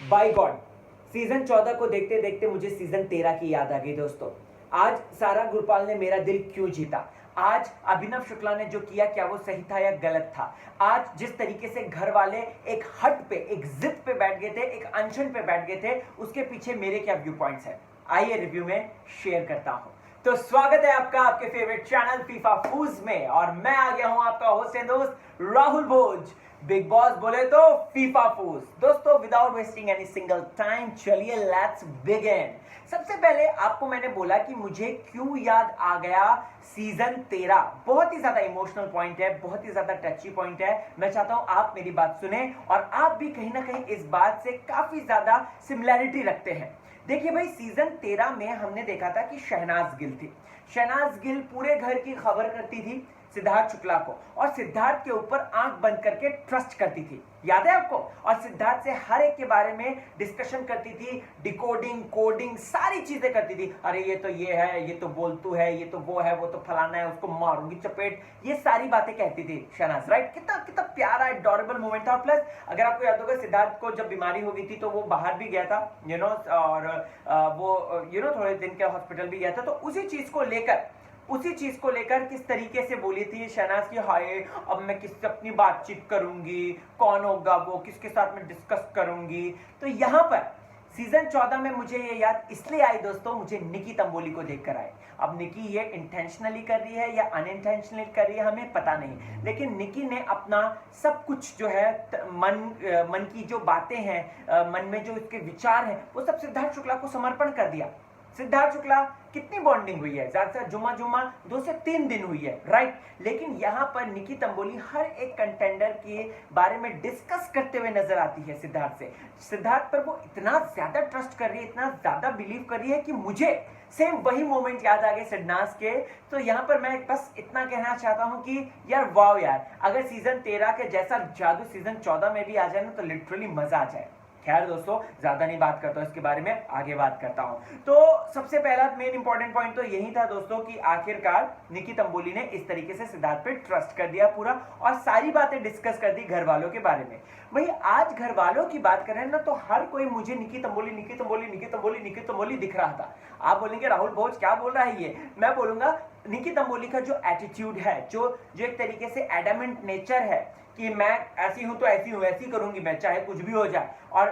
Bye God, season 14 को देखते देखते मुझे सीजन 13 की याद आ गई दोस्तों। आज सारा गुरपाल ने मेरा दिल क्यों जीता? आज अभिनव शुक्ला ने जो किया, क्या वो सही था या गलत था? आज जिस तरीके से घर वाले एक हट पे, एक जिद पे बैठ गए थे, एक अनशन पे बैठ गए थे, उसके पीछे मेरे क्या व्यू पॉइंट्स हैं, आइए रिव्यू में शेयर करता हूं। तो स्वागत है आपका आपके फेवरेट चैनल फीफा फूज में, और मैं आ गया हूं आपका होस्ट एंड दोस्त राहुल भोज। बिग बॉस बोले तो फीफा फूज। दोस्तों, without wasting any single time, चलिए लेट्स बिगिन। सबसे पहले आपको मैंने बोला कि मुझे क्यों याद आ गया सीजन 13। बहुत ही ज्यादा इमोशनल पॉइंट है, बहुत ही ज्यादा टची पॉइंट है। मैं चाहता हूं आप मेरी बात सुने और आप भी कहीं ना कहीं इस बात से काफी ज्यादा सिमिलैरिटी रखते हैं। देखिए भाई, सीजन 13 में हमने देखा था कि शहनाज गिल थी। शहनाज गिल पूरे घर की खबर करती थी सिद्धार्थ शुक्ला को, और सिद्धार्थ के ऊपर आंख बंद करके ट्रस्ट करती थी, याद है आपको? और सिद्धार्थ से हर एक के बारे में डिस्कशन करती थी, डिकोडिंग कोडिंग सारी चीजें करती थी। अरे ये तो ये है, ये तो बोलतू है, ये तो वो है, वो तो फलाना है, उसको मारूंगी चपेट, ये सारी बातें कहती थी शहनाज, राइट? कितना कितना प्यारा एडोरेबल मोमेंट था। और प्लस अगर आपको याद होगा, सिद्धार्थ को जब बीमारी हो गई थी तो वो बाहर भी गया था, और वो थोड़े दिन के हॉस्पिटल भी गया था। तो उसी चीज को लेकर किस तरीके से बोली थी शहनाज की, हाय अब मैं किससे अपनी बातचीत करूंगी, कौन होगा वो, किसके साथ में डिस्कस करूंगी। तो यहां पर सीजन 14 में मुझे ये याद इसलिए आई दोस्तों, मुझे निकी तंबोली को देखकर आए। अब निकी ये इंटेंशनली कर रही है या अनइंटेंशनली कर रही है हमें पता नहीं, लेकिन निकी ने अपना सब कुछ जो है मन की जो बातें हैं, मन में जो इसके विचार हैं, वो सब सिद्धार्थ शुक्ला को समर्पण कर दिया। सिद्धार्थ शुक्ला कितनी बॉन्डिंग हुई है, ज्यादा से जुमा 2 से 3 दिन हुई है, राइट? लेकिन यहां पर निकी तंबोली हर एक कंटेंडर के बारे में डिस्कस करते हुए नजर आती है सिद्धार्थ से। सिद्धार्थ पर वो इतना ज्यादा ट्रस्ट कर रही है, इतना ज्यादा बिलीव कर रही है कि मुझे सेम वही मोमेंट याद आ गए सिडनास के। तो यहां पर मैं बस इतना कहना चाहता हूं कि यार वाव यार, अगर सीजन 13 के जैसा जादू सीजन 14 में भी आ जाए ना तो लिटरली मजा आ जाए। खैर दोस्तों, ज्यादा नहीं बात करता हूं इसके बारे में, आगे बात करता हूं। तो सबसे पहला मेन इंपॉर्टेंट पॉइंट तो यही था दोस्तों कि आखिरकार निकी तंबोली ने इस तरीके से सिद्धार्थ पे ट्रस्ट कर दिया पूरा, और सारी बातें डिस्कस कर दी घर वालों के बारे में। वही आज घर वालों की बात करें ना, तो हर कोई मुझे निकी तंबोली निकी तंबोली निकी तंबोली निकी तंबोली दिख रहा था। आप बोलेंगे राहुल भोज क्या बोल रहा है ये? मैं बोलूंगा निकी तंबोली का जो एटीट्यूड है, जो एक तरीके से एडमेंट नेचर है कि मैं ऐसी हूं तो ऐसी हूं, ऐसी करूंगी मैं, चाहे कुछ भी हो जाए, और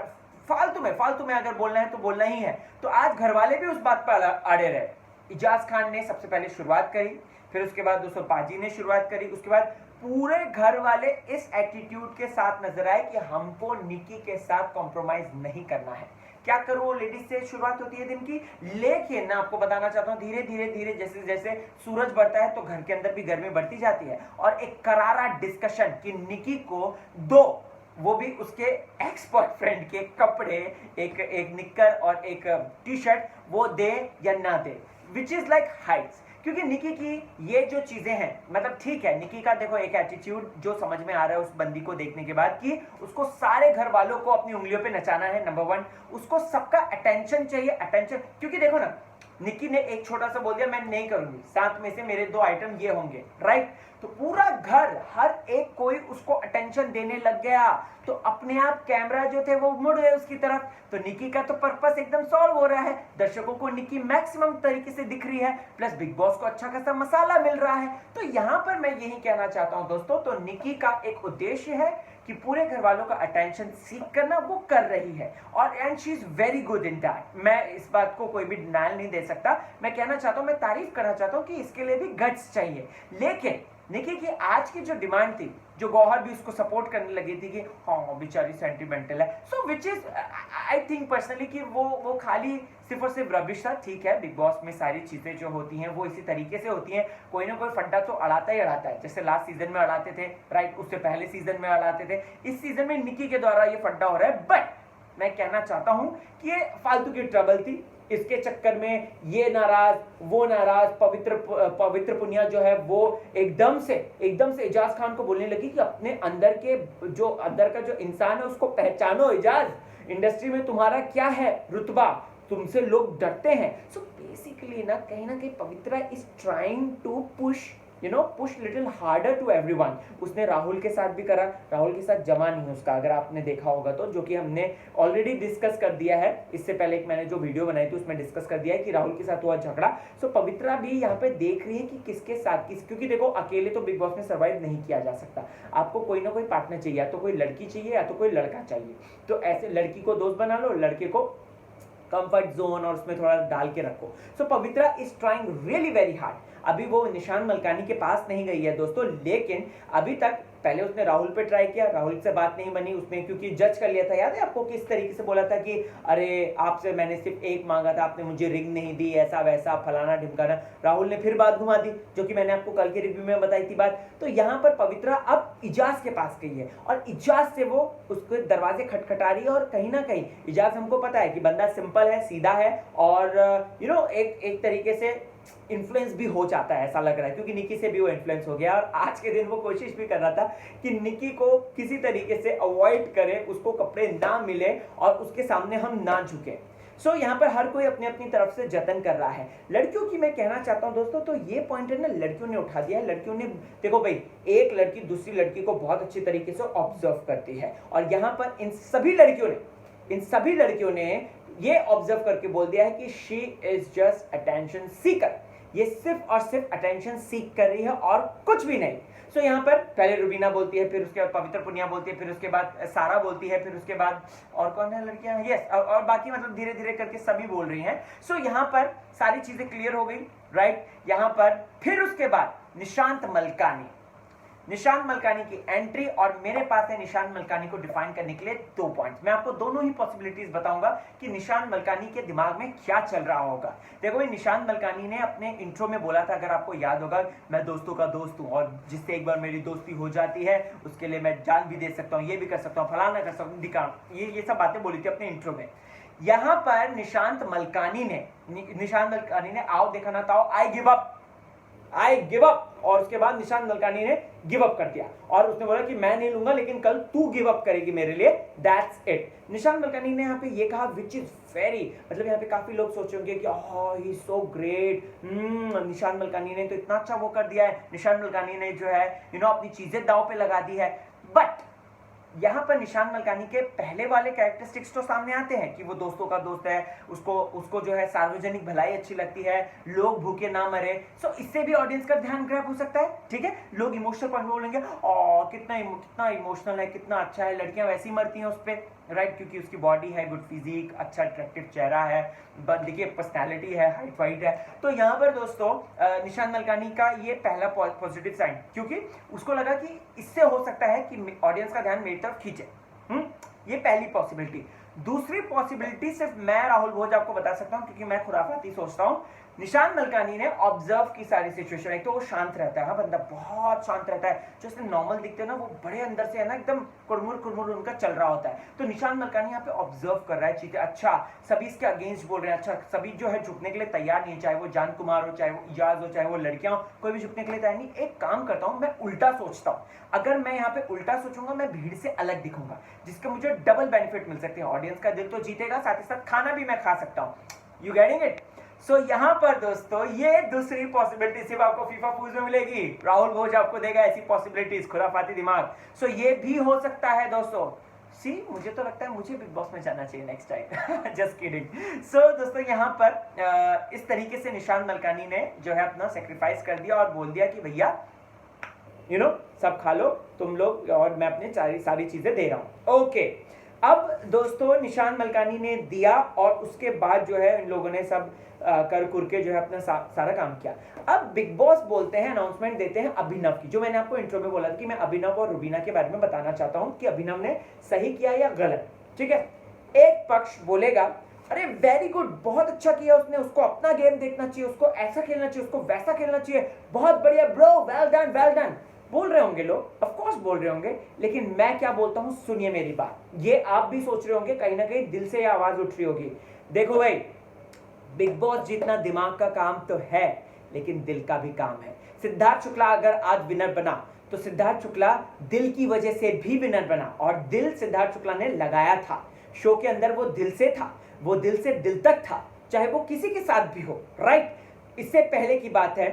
फालतू में अगर बोलना है तो बोलना ही है। तो आज घर वाले भी उस बात पर अड़े रहे। इजाज खान ने सबसे पहले शुरुआत करी, फिर उसके बाद दोस्तों पाजी ने शुरुआत करी, उसके बाद पूरे घर वाले इस एटीट्यूड के साथ नजर आए कि हमको निकी के साथ कॉम्प्रोमाइज नहीं करना है। क्या करो, लेडीज से शुरुआत होती है दिन की। लेकिन मैं आपको बताना चाहता हूं, धीरे धीरे धीरे जैसे जैसे सूरज बढ़ता है तो घर के अंदर भी गर्मी बढ़ती जाती है, और एक करारा डिस्कशन कि निकी को दो, वो भी उसके एक्स बॉयफ्रेंड के कपड़े, एक निक्कर और एक टी शर्ट, वो दे या ना दे, विच इज लाइक हाइट्स। क्योंकि निकी की ये जो चीजें हैं, मतलब ठीक है, निकी का देखो एक एटीट्यूड जो समझ में आ रहा है उस बंदी को देखने के बाद कि उसको सारे घर वालों को अपनी उंगलियों पे नचाना है, नंबर 1। उसको सबका अटेंशन चाहिए, अटेंशन। क्योंकि देखो ना, निकी ने एक छोटा सा बोल दिया मैं नहीं करूंगी, 7 में से मेरे 2 आइटम ये होंगे, राइट? तो पूरा घर, हर एक कोई उसको अटेंशन देने लग गया, तो अपने आप कैमरा जो थे वो मुड़ गए उसकी तरफ। तो निकी का तो पर्पस एकदम सॉल्व हो रहा है, दर्शकों को निकी मैक्सिमम तरीके से दिख रही है, प्लस बिग बॉस को अच्छा खासा मसाला मिल रहा है। तो यहां पर मैं यही कहना चाहता हूं दोस्तों, तो निकी का एक उद्देश्य है कि पूरे घर वालों का अटेंशन सीख करना, वो कर रही है, और and she is very good in that. मैं इस बात को कोई भी डिनायल नहीं दे सकता, मैं कहना चाहता हूं, मैं तारीफ करना चाहता हूं कि इसके लिए भी गट्स चाहिए। लेकिन निकी की आज की जो डिमांड थी, जो गौहर भी उसको सपोर्ट करने लगी थी कि हाँ बेचारी सेंटिमेंटल है, so which is I think personally कि वो खाली सिर्फ और सिर्फ रबिश था। ठीक है, बिग बॉस में सारी चीजें जो होती हैं वो इसी तरीके से होती हैं, कोई ना कोई फंडा तो अड़ाता ही अड़ाता है, जैसे लास्ट सीजन में अड़ाते थे, राइट? उससे पहले सीजन में अड़ाते थे, इस सीजन में निकी के द्वारा ये फंडा हो रहा है। बट मैं कहना चाहता हूं कि ये फालतू की ट्रबल थी, इसके चक्कर में ये नाराज वो नाराज, पवित्र पुनिया जो है वो एकदम से इजाज खान को बोलने लगी कि अपने अंदर का जो इंसान है उसको पहचानो इजाज, इंडस्ट्री में तुम्हारा क्या है रुतबा, तुमसे लोग डरते हैं। सो बेसिकली ना कहीं Pavitra is trying to push push little harder to everyone. उसने राहुल के साथ भी करा, राहुल के साथ जमा नहीं उसका, अगर आपने देखा होगा तो, जो कि हमने ऑलरेडी डिस्कस कर दिया है। इससे पहले एक मैंने जो वीडियो बनाई थी उसमें डिस्कस कर दिया है कि राहुल के साथ हुआ झगड़ा। सो पवित्रा भी यहाँ पे देख रही है कि किसके साथ क्योंकि देखो अकेले तो बिग बॉस में सर्वाइव नहीं किया जा सकता, आपको कोई ना कोई पार्टनर चाहिए, या तो कोई लड़की चाहिए या तो कोई लड़का चाहिए। तो ऐसे लड़की को दोस्त बना लो, लड़के को कंफर्ट जोन और उसमें थोड़ा डाल के रखो। So Pavitra is trying really very hard. अभी वो निशान मलकानी के पास नहीं गई है दोस्तों, लेकिन अभी तक पहले उसने राहुल पे ट्राई किया, राहुल से बात नहीं बनी, उसने क्योंकि जज कर लिया था। याद है आपको किस तरीके से बोला था कि अरे आपसे मैंने सिर्फ एक मांगा था, आपने मुझे रिंग नहीं दी, ऐसा वैसा फलाना ढिमकाना। राहुल ने फिर बात घुमा दी, जो कि मैंने आपको कल के रिव्यू में बताई थी बात। तो यहाँ पर पवित्रा अब इजाज के पास गई है और इजाज से वो उसके दरवाजे खटखटा रही है। और कहीं ना कहीं इजाज हमको पता है कि बंदा सिंपल है, सीधा है और एक तरीके से इन्फ्लुएंस भी हो जाता है, ऐसा लग रहा है, क्योंकि निकी से भी वो इन्फ्लुएंस हो गया। और आज के दिन वो कोशिश भी कर रहा था कि निकी को किसी तरीके से अवॉइड करे, उसको कपड़े ना मिले और उसके सामने हम ना झुके। सो यहाँ पर हर कोई अपनी अपनी तरफ से जतन कर रहा है। लड़कियों की मैं कहना चाहता हूँ दोस्तों, तो ये पॉइंट है ना, लड़कियों ने उठा दिया है। लड़कियों ने देखो भाई, एक लड़की दूसरी लड़की को बहुत अच्छी तरीके से ऑब्जर्व करती है, और यहाँ पर इन सभी लड़कियों ने ये ऑब्जर्व करके बोल दिया है कि she is just attention seeker. ये सिर्फ और सिर्फ अटेंशन सीख कर रही है और कुछ भी नहीं। सो यहाँ पर पहले रुबीना बोलती है, फिर उसके बाद पवित्र पुनिया बोलती है, फिर उसके बाद सारा बोलती है, फिर उसके बाद और कौन है लड़कियां, यस, और बाकी मतलब धीरे धीरे करके सभी बोल रही हैं। सो यहाँ पर सारी चीजें क्लियर हो गई, राइट। यहाँ पर फिर उसके बाद निशांत मलकानी की एंट्री, और मेरे पास है निशांत मलकानी को डिफाइन करने के लिए 2 पॉइंट्स। मैं आपको दोनों ही पॉसिबिलिटीज बताऊंगा कि निशांत मलकानी के दिमाग में क्या चल रहा होगा। देखो ये निशांत मलकानी ने अपने इंट्रो में बोला था, अगर आपको याद होगा, मैं दोस्तों का दोस्त हूं और जिससे एक बार मेरी दोस्ती हो जाती है उसके लिए मैं जान भी दे सकता हूं, ये भी कर सकता हूं, फलाना कर सकता हूं, दिखा, ये सब बातें बोली थी अपने इंट्रो में। यहां पर निशांत मलकानी ने आओ देखा ना ताओ, आई गिव अप, और उसके बाद निशांत मलकानी ने गिव अप कर दिया और उसने बोला कि मैं नहीं लूंगा, लेकिन कल तू गिव अप करेगी मेरे लिए, दैट्स इट। निशांत मलकानी ने यहाँ पे ये कहा, विच इज वेरी, मतलब यहाँ पे काफी लोग सोचे होंगे कि he is so great, Nishant Malkani ने तो इतना अच्छा वो कर दिया है, निशांत मलकानी ने जो है अपनी चीजें दांव पे लगा दी है। बट यहाँ पर निशांत मलकानी के पहले वाले कैरेक्टरिस्टिक्स तो सामने आते हैं कि वो दोस्तों का दोस्त है, उसको जो है सार्वजनिक भलाई अच्छी लगती है, लोग भूखे ना मरे। सो इससे भी ऑडियंस का ध्यान ग्रैब हो सकता है, ठीक है। लोग इमोशनल पॉइंट बोलेंगे, कितना इमोशनल है, कितना अच्छा है, लड़कियां वैसी मरती हैं उस पर, राइट, क्योंकि उसकी बॉडी है, गुड फिजिक, अच्छा अट्रैक्टिव चेहरा है, देखिए पर्सनैलिटी है, हाइट वाइट है। तो यहाँ पर दोस्तों निशांत मलकानी का ये पहला पॉजिटिव साइन, क्योंकि उसको लगा कि इससे हो सकता है कि ऑडियंस का ध्यान मेरी तरफ खींचे। ये पहली पॉसिबिलिटी। दूसरी पॉसिबिलिटी सिर्फ मैं राहुल भोज आपको बता सकता हूँ, क्योंकि मैं खुराफाती सोचता हूँ। निशांत मलकानी ने ऑब्जर्व की सारी सिचुएशन, एक तो वो शांत रहता है, हाँ बंदा बहुत शांत रहता है, जो उसने नॉर्मल दिखते हैं ना, वो बड़े अंदर से है ना एकदम कुड़मुड़ उनका चल रहा होता है। तो निशांत मलकानी यहाँ पे ऑब्जर्व कर रहा है चीजें, अच्छा सभी इसके अगेंस्ट बोल रहे हैं, अच्छा सभी जो है झुकने के लिए तैयार नहीं है, चाहे वो जान कुमार हो, चाहे वो इजाज हो, चाहे वो लड़कियां हो, कोई भी झुकने के लिए तैयार नहीं। एक काम करता हूँ, मैं उल्टा सोचता हूँ, अगर मैं यहाँ पे उल्टा सोचूंगा मैं भीड़ से अलग दिखूंगा, जिसका मुझे डबल बेनिफिट मिल सकते हैं। ऑडियंस का दिल तो जीतेगा, साथ ही साथ खाना भी मैं खा सकता हूँ। You getting it? सो यहाँ पर दोस्तों ये दूसरी पॉसिबिलिटी सिर्फ आपको फीफा फूज में मिलेगी, राहुल भोज आपको देगा ऐसी पॉसिबिलिटीज, खुराफाती दिमाग। सो ये भी हो सकता है दोस्तों। मुझे तो लगता है मुझे बिग बॉस में जाना चाहिए नेक्स्ट टाइम, जस्ट किडिंग। सो दोस्तों यहाँ पर इस तरीके से निशांत मलकानी ने जो है अपना सेक्रीफाइस कर दिया और बोल दिया कि भैया सब खा लो तुम लोग, और मैं अपने सारी चीजें दे रहा हूं। ओके, अब दोस्तों निशांत मलकानी ने दिया और उसके बाद जो है इन लोगों ने सब कर कुर के जो है अपना सारा काम किया। अब बिग बॉस बोलते हैं, अनाउंसमेंट देते हैं अभिनव की, जो मैंने आपको इंट्रो में बोला था कि मैं अभिनव और रुबीना के बारे में बताना चाहता हूं कि अभिनव ने सही किया या गलत, ठीक है। एक पक्ष बोलेगा अरे वेरी गुड, बहुत अच्छा किया उसने, उसको अपना गेम देखना चाहिए, उसको ऐसा खेलना चाहिए, उसको वैसा खेलना चाहिए, बहुत बढ़िया ब्रो, वेल डन बोल रहे होंगे लोग, ऑफ कोर्स बोल रहे होंगे। लेकिन मैं क्या बोलता हूं, सुनिए मेरी बात, ये आप भी सोच रहे होंगे, कहीं ना कहीं दिल से ये आवाज उठ रही होगी। देखो भाई, बिग बॉस जीतना दिमाग का काम तो है, लेकिन दिल का भी काम है। सिद्धार्थ शुक्ला अगर आज विनर बना तो सिद्धार्थ शुक्ला दिल की वजह से भी विनर बना, और दिल सिद्धार्थ शुक्ला ने लगाया था शो के अंदर, वो दिल से था, वो दिल से दिल तक था, चाहे वो किसी के साथ भी हो, राइट। इससे पहले की बात है,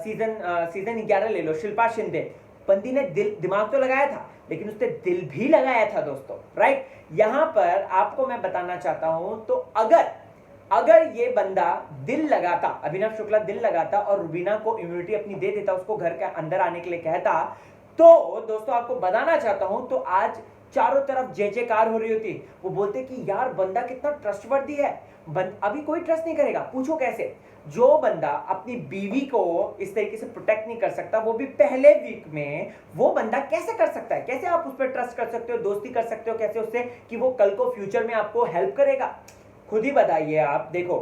सीजन 11 ले लो, शिल्पा शिंदे, बंदी ने दिमाग तो लगाया था लेकिन उसने दिल भी लगाया था दोस्तों, राइट। यहां पर आपको मैं बताना चाहता हूं, तो अगर ये बंदा दिल लगाता, अभिनव शुक्ला दिल लगाता और रुबीना को इम्यूनिटी अपनी दे देता, उसको घर के अंदर आने के लिए कहता, तो दोस्तों आपको बताना चाहता हूं, तो आज चारों तरफ जय जयकार हो रही होती। वो बोलते कि यार बंदा कितना ट्रस्टवर्दी है, अभी कोई ट्रस्ट नहीं करेगा। पूछो कैसे? जो बंदा अपनी बीवी को इस तरीके से प्रोटेक्ट नहीं कर सकता, वो भी पहले वीक में, वो बंदा कैसे कर सकता है? कैसे आप उस पर ट्रस्ट कर सकते हो, दोस्ती कर सकते हो कैसे उससे कि वो कल को फ्यूचर में आपको हेल्प करेगा? खुद ही बताइए आप। देखो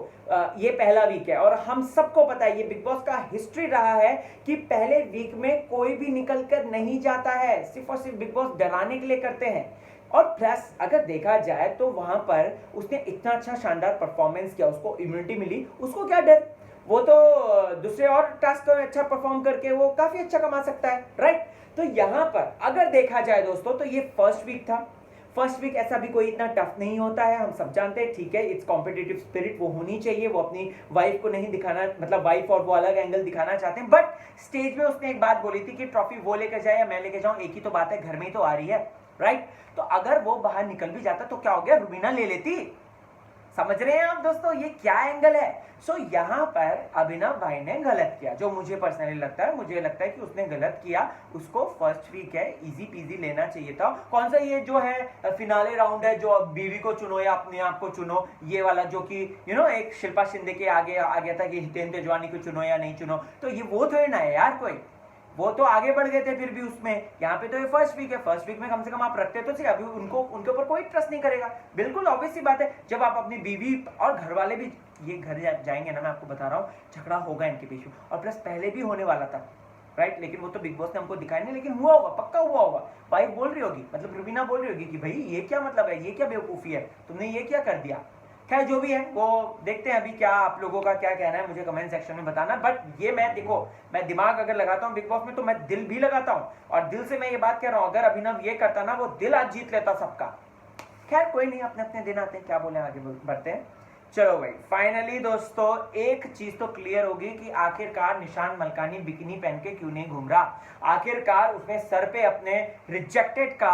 ये पहला वीक है और हम सबको पता है, ये बिग बॉस का हिस्ट्री रहा है कि पहले वीक में कोई भी निकल कर नहीं जाता है, सिर्फ और सिर्फ बिग बॉस डराने के लिए करते हैं। और प्लस अगर देखा जाए तो वहां पर उसने इतना अच्छा शानदार परफॉर्मेंस किया, उसको इम्यूनिटी मिली, उसको क्या डर? वो तो दूसरे और टास्क में अच्छा परफॉर्म करके वो काफी अच्छा कमा सकता है, राइट। तो यहां पर अगर देखा जाए दोस्तों, तो ये फर्स्ट वीक था। फर्स्ट वीक ऐसा भी कोई इतना टफ नहीं होता है, हम सब जानते हैं, ठीक है। इट्स कॉम्पिटिटिव स्पिरिट वो होनी चाहिए, वो अपनी वाइफ को नहीं दिखाना, मतलब वाइफ और वो अलग एंगल दिखाना चाहते हैं। बट स्टेज में उसने एक बात बोली थी कि ट्रॉफी वो लेकर जाए या मैं लेकर जाऊं, एक ही तो बात है, घर में ही तो आ रही है, राइट। तो अगर वो बाहर निकल भी जाता तो क्या हो गया, रुबीना ले लेती। समझ रहे हैं आप दोस्तों ये क्या एंगल है? सो यहां पर अभिनव भाई ने गलत किया, जो मुझे पर्सनली लगता है, मुझे लगता है कि उसने गलत किया। उसको फर्स्ट वीक है, इजी पीजी लेना चाहिए था। कौन सा ये जो है फिनाले राउंड है, जो अब बीवी को चुनो या अपने आप को चुनो, ये वाला जो कि एक शिल्पा शिंदे के आगे आ गया था कि हितेन तेजवानी को चुनो या नहीं चुनो, तो ये वो थोड़ी ना है यार, कोई वो तो आगे बढ़ गए थे फिर भी उसमें। यहाँ पे तो ये फर्स्ट वीक है, फर्स्ट वीक में कम से कम आप रखते तो सही। अभी उनके ऊपर कोई ट्रस्ट नहीं करेगा, बिल्कुल ऑब्वियस सी बात है। जब आप अपनी बीवी और घर वाले भी ये घर जाएंगे ना, मैं आपको बता रहा हूँ झगड़ा होगा इनके बीच में, और प्लस पहले भी होने वाला था, राइट। लेकिन वो तो बिग बॉस ने हमको दिखाया नहीं, लेकिन हुआ होगा, पक्का हुआ होगा। वाइफ बोल रही होगी, मतलब रुबीना बोल रही होगी कि भाई ये क्या मतलब है, ये क्या बेवकूफी है, तुमने ये क्या कर दिया। खैर जो भी है वो देखते हैं अभी क्या आप लोगों का क्या कहना है, मुझे कमेंट सेक्शन में बताना। बट ये मैं देखो, मैं दिमाग अगर लगाता हूँ बिग बॉस में तो मैं दिल भी लगाता हूँ, और दिल से मैं ये बात कह रहा हूँ, अगर अभिनव ये करता ना, वो दिल आज जीत लेता सबका। खैर कोई नहीं, अपने अपने दिन आते हैं, क्या बोले, आगे बढ़ते हैं। चलो भाई, फाइनली दोस्तों एक चीज तो क्लियर होगी कि आखिरकार निशान मलकानी बिकिनी पहन के क्यों नहीं घूम रहा। आखिरकार उसने सर पे अपने रिजेक्टेड का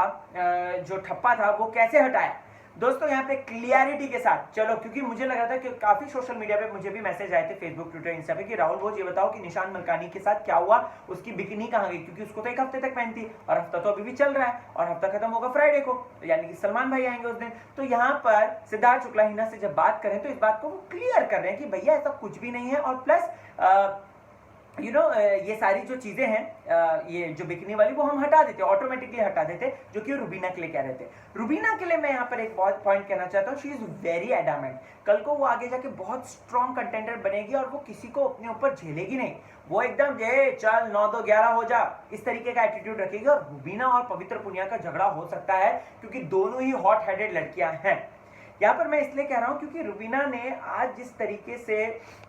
जो ठप्पा था वो कैसे हटाया दोस्तों, यहाँ पे क्लियरिटी के साथ। चलो, क्योंकि मुझे लगा था कि काफी सोशल मीडिया पे मुझे भी मैसेज आए थे, फेसबुक, ट्विटर, इंस्टा पे, कि राहुल भोज ये बताओ कि निशान मलकानी के साथ क्या हुआ, उसकी बिकिनी कहाँ गई, क्योंकि उसको तो एक हफ्ते तक पहनती, और हफ्ता तो अभी भी चल रहा है, और हफ्ता खत्म होगा फ्राइडे को, यानी कि सलमान भाई आएंगे उस दिन। तो यहाँ पर सिद्धार्थ शुक्ला हिना से जब बात करें तो इस बात को वो क्लियर कर रहे हैं कि भैया ऐसा कुछ भी नहीं है, और प्लस ये सारी जो चीजें हैं, ये जो बिकनी वाली, वो हम हटा देते, ऑटोमेटिकली हटा देते, जो कि रुबीना के लिए कह रहे थे। रुबीना के लिए मैं यहाँ पर एक बहुत पॉइंट कहना चाहता हूँ, शी इज वेरी एडामेंट। कल को वो आगे जाके बहुत स्ट्रॉन्ग कंटेंडर बनेगी, और वो किसी को अपने ऊपर झेलेगी नहीं। वो एकदम ये चल 9-2-11 हो जा, इस तरीके का एटीट्यूड रखेगी। और रुबीना और पवित्र पुनिया का झगड़ा हो सकता है, क्योंकि दोनों ही हॉट हेडेड लड़कियां हैं। यहाँ पर मैं इसलिए कह रहा हूं क्योंकि रुबीना ने आज जिस तरीके से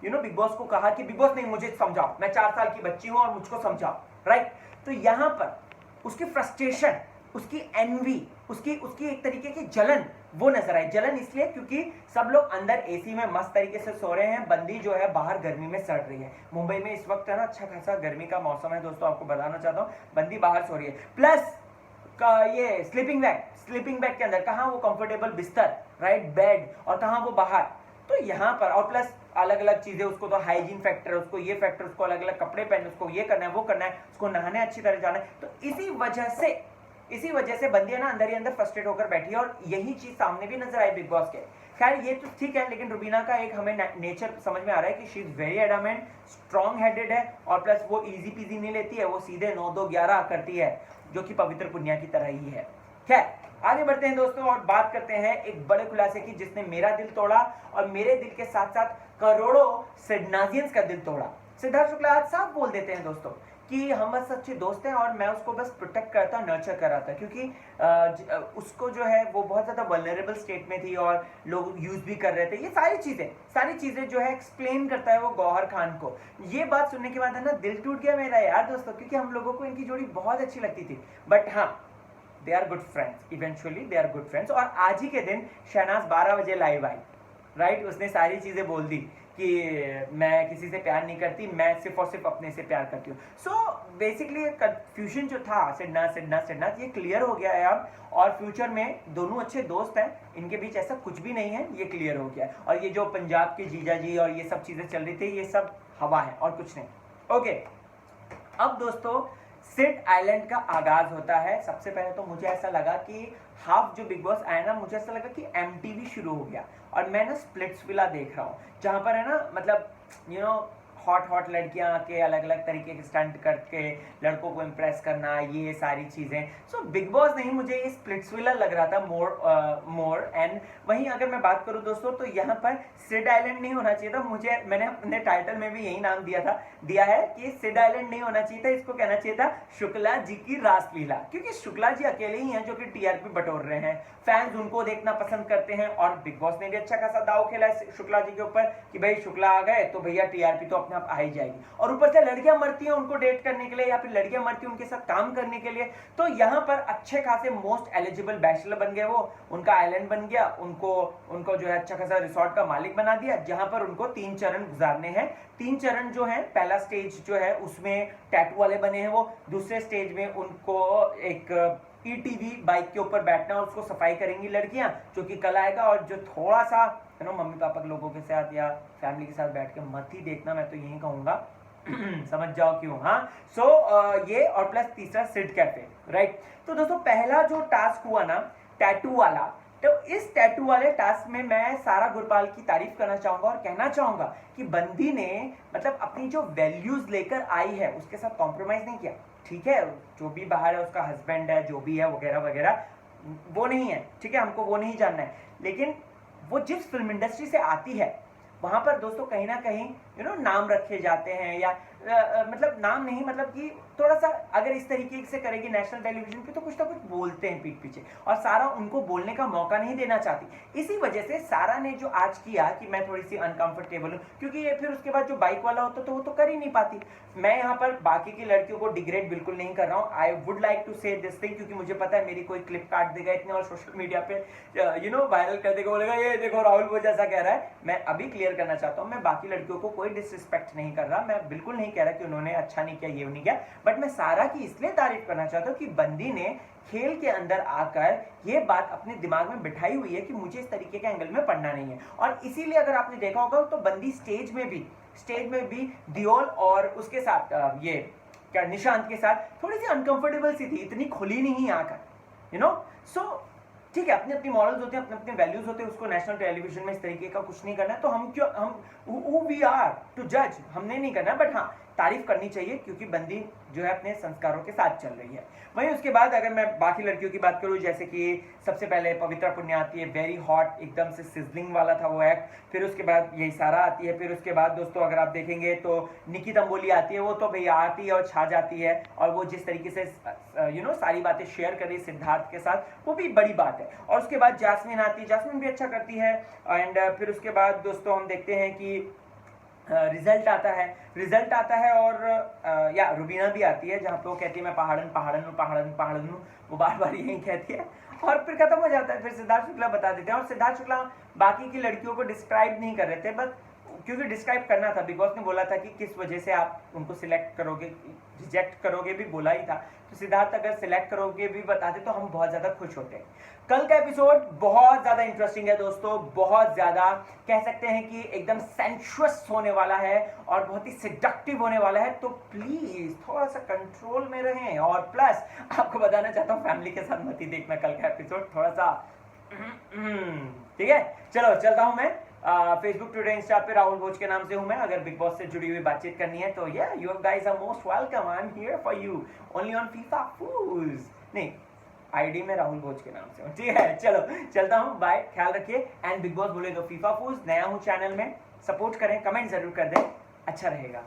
बिग बॉस को कहा कि बिग बॉस नहीं, मुझे समझाओ, मैं 4 साल की बच्ची हूं और मुझको समझाओ, राइट। तो यहाँ पर उसकी फ्रस्ट्रेशन, उसकी एनवी, उसकी एक तरीके की जलन वो नजर आई। जलन इसलिए क्योंकि सब लोग अंदर एसी में मस्त तरीके से सो रहे हैं, बंदी जो है बाहर गर्मी में सड़ रही है। मुंबई में इस वक्त है ना अच्छा खासा गर्मी का मौसम है दोस्तों, आपको बताना चाहता हूँ, बंदी बाहर सो रही है। प्लस ये स्लीपिंग बैग के अंदर कहाँ वो कंफर्टेबल बिस्तर, राइट, बेड, और कहाँ वो बाहर। तो यहाँ पर और प्लस अलग अलग चीजें, उसको तो हाइजीन फैक्टर, उसको ये फैक्टर, उसको अलग अलग कपड़े पहने, उसको ये करना है, वो करना है, उसको नहाने अच्छी तरह जाना है। तो इसी वजह से बंदी है ना अंदर ही अंदर फ्रस्ट्रेट होकर बैठी है, और यही चीज सामने भी नजर आई बिग बॉस के। खैर ये तो ठीक है, लेकिन रुबीना का एक हमें नेचर समझ में आ रहा है कि she is very adamant, strong headed है, और प्लस वो इजी पीजी नहीं लेती है, वो सीधे 9-2-11 करती है, जो कि पवित्र पुनिया की तरह ही है। खैर आगे बढ़ते हैं दोस्तों, और बात करते हैं एक बड़े खुलासे की, जिसने मेरा दिल तोड़ा, और मेरे दिल के साथ साथ करोड़ों सिडनाजियंस का दिल तोड़ा। सिद्धार्थ शुक्ला आज साफ बोल देते हैं दोस्तों कि हम बस अच्छे दोस्त हैं, और मैं उसको बस प्रोटेक्ट करता, नर्चर कर रहा था, क्योंकि उसको जो है वो बहुत ज़्यादा वल्नरेबल स्टेट में थी, और लोग यूज़ भी कर रहे थे। ये सारी चीज़ें जो है एक्सप्लेन करता है वो गौहर खान को। ये बात सुनने के बाद है ना दिल टूट गया मेरा यार दोस्तों, क्योंकि हम लोगों को इनकी जोड़ी बहुत अच्छी लगती थी। बट हाँ, they are good friends, eventually they are good friends. और आज ही के दिन शहनाज 12 बजे लाइव आई, राइट, उसने सारी चीज़ें बोल दी कि मैं किसी से प्यार नहीं करती, मैं सिर्फ और सिर्फ अपने से प्यार करती हूँ। सो बेसिकली कंफ्यूजन जो था सिद्धार्थ ये क्लियर हो गया है अब, और फ्यूचर में दोनों अच्छे दोस्त हैं, इनके बीच ऐसा कुछ भी नहीं है, ये क्लियर हो गया है। और ये जो पंजाब के जीजा जी और ये सब चीजें चल रही थी, ये सब हवा है और कुछ नहीं। ओके, अब दोस्तों सिड आइलैंड का आगाज होता है। सबसे पहले तो मुझे ऐसा लगा कि हाफ जो बिग बॉस आया ना, मुझे ऐसा लगा कि एमटीवी शुरू हो गया, और मैं ना स्प्लिट्सविला देख रहा हूँ, जहां पर है ना मतलब हॉट लड़कियां आके अलग अलग तरीके के स्टंट करके लड़कों को इम्प्रेस करना, ये सारी चीजें। सो बिग बॉस नहीं, मुझे ये स्प्लिट्सविला लग रहा था मोर। एंड वहीं अगर मैं बात करूं दोस्तों, तो यहाँ पर सिड आइलैंड नहीं होना चाहिए था। मैंने अपने टाइटल में भी यही नाम दिया है कि सिड आइलैंड नहीं होना चाहिए था, इसको कहना चाहिए था शुक्ला जी की रासलीला, क्योंकि शुक्ला जी अकेले ही हैं जो कि टीआरपी बटोर रहे हैं, फैंस उनको देखना पसंद करते हैं। और बिग बॉस ने भी अच्छा खासा दाव खेला है शुक्ला जी के ऊपर कि भाई शुक्ला आ गए तो भैया टीआरपी तो अपने आप आ ही जाएगी। और ऊपर से लड़कियां मरती हैं उनको डेट करने के लिए, या फिर लड़कियां मरती हैं उनके साथ काम करने के लिए। तो यहाँ पर अच्छे खासे मोस्ट एलिजिबल बैचलर बन गए वो, उनका आइलैंड बन गया, उनको जो है अच्छा खासा रिसोर्ट का मालिक बना दिया, जहां पर उनको 3 चरण गुजारने हैं। 3 चरण जो है, पहला स्टेज जो है उसमें टैटू वाले बने हैं वो, दूसरे स्टेज में उनको एक ईटीवी बाइक के ऊपर बैठना और उसको सफाई करेंगी लड़कियां, जो कि कल आएगा। और जो थोड़ा सा मम्मी पापा लोगों के साथ या फैमिली के साथ बैठ के मत ही देखना, मैं तो यही कहूंगा समझ जाओ क्यों। हाँ, ये और प्लस तीसरा सिड कैफे, राइट। तो दोस्तों पहला जो टास्क हुआ ना टैटू वाला, तो इस टैटू वाले टास्क में मैं सारा गुरपाल की तारीफ करना चाहूंगा और कहना चाहूंगा कि बंदी ने मतलब अपनी जो वैल्यूज लेकर आई है उसके साथ कॉम्प्रोमाइज नहीं किया। ठीक है, जो भी बाहर है उसका हस्बैंड है, जो भी है वगैरह वगैरह, वो नहीं है, ठीक है, हमको वो नहीं जानना है। लेकिन वो जिस फिल्म इंडस्ट्री से आती है वहां पर दोस्तों कहीं ना कहीं नाम रखे जाते हैं, या मतलब नाम नहीं, मतलब कि थोड़ा सा अगर इस तरीके से करेगी नेशनल टेलीविजन पे तो कुछ ना कुछ बोलते हैं पीठ पीछे, और सारा उनको बोलने का मौका नहीं देना चाहती। इसी वजह से सारा ने जो आज किया कि मैं थोड़ी सी अनकंफर्टेबल हूँ, क्योंकि ये फिर उसके बाद जो बाइक वाला होता तो वो तो कर ही नहीं पाती। मैं यहाँ पर बाकी की लड़कियों को डिग्रेड बिल्कुल नहीं कर रहा हूँ, आई वुड लाइक टू से दिस थिंग, क्योंकि मुझे पता है मेरी कोई क्लिप काट देगा इतने और सोशल मीडिया पे वायरल कर देगा, बोलेगा ये देखो राहुल वो जैसा कह रहा है। मैं अभी क्लियर करना चाहता हूँ, मैं बाकी लड़कियों को कोई डिसरिस्पेक्ट नहीं कर रहा, मैं बिल्कुल नहीं कह रहा कि उन्होंने अच्छा नहीं किया, ये नहीं किया, बट मैं सारा की इसलिए तारीफ करना चाहता हूँ कि बंदी ने खेल के अंदर आकर ये बात अपने दिमाग में बिठाई हुई है कि मुझे इस तरीके के एंगल में पढ़ना नहीं है। और इसीलिए अगर आपने देखा होगा तो बंदी स्टेज में भी दियोल और उसके साथ ये क्या निशांत के साथ थोड़ी सी अनकंफर्टेबल सी थी, इतनी खुली नहीं आकर सो ठीक है, अपने अपनी मॉरल्स होते हैं, अपने अपने वैल्यूज होते हैं, उसको नेशनल टेलीविजन में इस तरीके का कुछ नहीं करना है, तो हम who we are to judge, हमने नहीं करना। बट हाँ, तारीफ करनी चाहिए क्योंकि बंदी जो है अपने संस्कारों के साथ चल रही है। वहीं उसके बाद अगर मैं बाकी लड़कियों की बात करूं, जैसे कि सबसे पहले पवित्रा पुनिया आती है, वेरी हॉट, एकदम से सिजलिंग वाला था वो एक्ट। फिर उसके बाद यही सारा आती है। फिर उसके बाद दोस्तों अगर आप देखेंगे तो निकी तंबोली आती है, वो तो भैया आती है और छा जाती है, और वो जिस तरीके से सारी बातें शेयर कर रही है सिद्धार्थ के साथ, वो भी बड़ी बात है। और उसके बाद जास्मिन आती है, जास्मिन भी अच्छा करती है। एंड फिर उसके बाद दोस्तों हम देखते हैं कि रिजल्ट आता है और या रुबीना भी आती है, जहाँ पे वो कहती है मैं पहाड़न हूँ, वो बार बार यही कहती है, और फिर खत्म हो जाता है। फिर सिद्धार्थ शुक्ला बता देते हैं, और सिद्धार्थ शुक्ला बाकी की लड़कियों को डिस्क्राइब नहीं कर रहे थे, बस क्योंकि डिस्क्राइब करना था, बिग बॉस ने बोला था कि किस वजह से आप उनको सिलेक्ट करोगे, रिजेक्ट करोगे भी बोला ही था, तो सिद्धार्थ अगर सिलेक्ट करोगे भी बताते तो हम बहुत ज्यादा खुश होते। कल का एपिसोड बहुत ज्यादा इंटरेस्टिंग है दोस्तों, बहुत ज्यादा कह सकते हैं कि एकदम सेंशुअस होने वाला है और बहुत ही सेडक्टिव होने वाला है, तो प्लीज थोड़ा सा कंट्रोल में रहें। और प्लस आपको बताना चाहता हूँ फैमिली के साथ मत ही देखना कल का एपिसोड, थोड़ा सा ठीक है। चलो चलता हूं मैं फेसबुक, ट्विटर, इंस्टा पे राहुल भोज के नाम से हूं मैं। अगर बिग बॉस से जुड़ी हुई बातचीत करनी है तो या you guys are most welcome, I am here for you only on FIFA फूज, नहीं आईडी में राहुल भोज के नाम से हूं, ठीक है। चलो चलता हूं, बाय, ख्याल रखिए। एंड बिग बॉस बोले तो फीफा फूज, नया हूं चैनल में, सपोर्ट करें, कमेंट जरूर कर दें, अच्छा रहेगा।